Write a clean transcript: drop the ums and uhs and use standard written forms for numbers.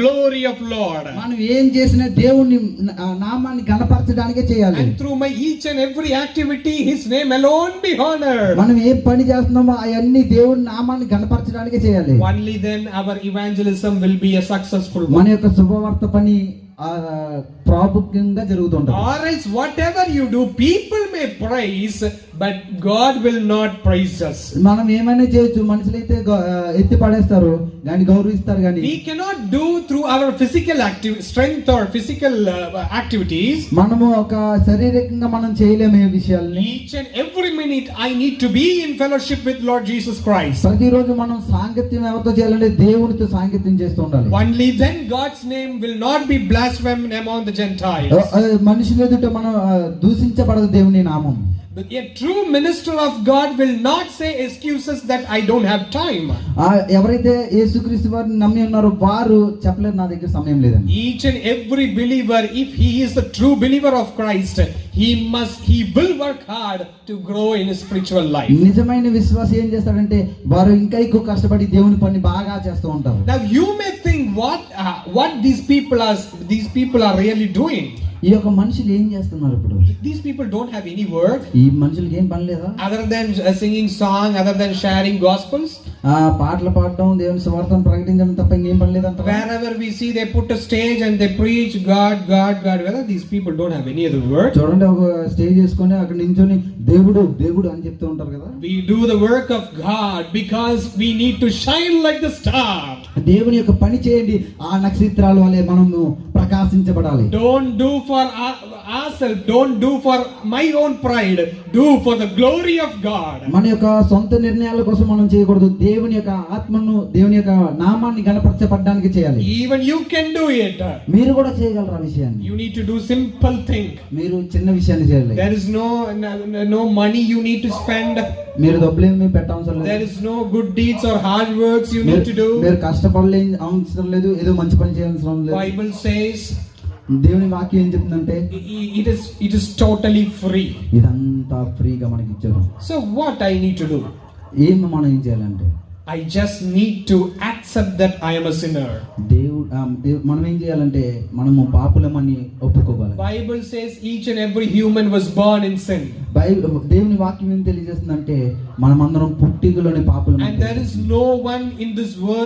glory of Lord. మనం ఏం చేసినా దేవుని నామాన్ని గణపరచడానికే చేయాలి. And through my each and every activity his name alone be honored. మనం ఏ పని చేస్తున్నామో అవన్నీ దేవుని నామాన్ని గణపరచడానికే చేయాలి. Only then our evangelism will be a successful one. మన యొక్క శుభవార్త పని ప్రాముఖ్యంగా జరుగుతుంటుంది. Or else whatever you do, people may praise, but God will not praise us. మనం ఏమైనా చేయొచ్చు, మనుషులైతే ఎత్తి పడేస్తారు కానీ గౌరవిస్తారు కానీ We cannot do through our physical strength or physical activities. మనము ఒక శారీరకంగా మనం చేయలేము ఈ విషయాల్ని. Each and every minute I need to be in fellowship with Lord Jesus Christ. ప్రతిరోజు మనం సాంగత్యం ఎవరితో చేయాలంటే దేవునితో సాంగత్యం చేస్తూ ఉండాలి. Only then God's name will not be blasphemed among the Gentiles. మనుషుల ఎదుట మనం దూషించబడదు దేవుని నామం. But a true minister of God will not say excuses that I don't have time. ఎవరైతే యేసుక్రీస్తు వారిని నమ్మి ఉన్నారో వారు చెప్పలేరు నా దగ్గర సమయం లేదని. Each and every believer, if he is a true believer of Christ, he will work hard to grow in his spiritual life. నిజమైన విశ్వాసి ఏం చేస్తాడంటే వారు ఇంకా ఎక్కువ కష్టపడి దేవుని పని బాగా చేస్తూ ఉంటారు. Now you may think what these people are really doing. ఈ యొక్క మనుషులు ఏం చేస్తున్నారు ఇప్పుడు? These people don't have any work. ఈ మనుషులకి ఏం పని లేదా? Other than singing song, other than sharing gospels. పాటలు పాడటం, దేవుని సువార్తను ప్రకటించడం తప్ప ఇంకేం పని లేదంట. Wherever we see they put a stage and they preach God. Whether these people don't have any other work. చూడండి, ఒక స్టేజ్ చేసుకొని అక్కడ నించొని దేవుడు దేవుడు అని చెప్తూ ఉంటారు కదా. We do the work of God because we need to shine like the star. దేవుని యొక్క పని చేయండి, ఆ నక్షత్రాల వలె మనము ప్రకాశించబడాలి. Don't do for ourselves, don't do for my own pride, do for the glory of God. మన యొక్క సొంత నిర్ణయాల కోసం మనం చేయకూడదు, దేవుని యొక్క ఆత్మను దేవుని యొక్క నామాన్ని గణపరచబడడానికి చేయాలి. Even you can do it. మీరు కూడా చేయగలరు ఆ విషయాన్ని. You need to do simple thing. మీరు చిన్న విషయాన్ని చేయాలి. There is no money you need to spend. మీరు డబ్బులేమి పెట్టవసరం లేదు. There is no good deeds or hard works you need to do. మీరు కష్టపడలే అవసరం లేదు, ఏదో మంచి పని చేయాల్సిన లేదు. Bible says, దేవుని వాక్యం ఏం చెప్తుందంటే it is totally free. ఇదంతా ఫ్రీగా మనకి ఇచ్చారు. So what I need to do? మనం ఏం చేయాలంటే I just need to accept that I am a sinner. మనం ఏం చేయాలంటే మనము పాపులమని ఒప్పుకోవాలి. Bible says each and every human was born in sin. దేవుని వాక్యం ఏం తెలియజేస్తుందంటే మనమందరం పుట్టికలోని పాపులం. And there is no one in this world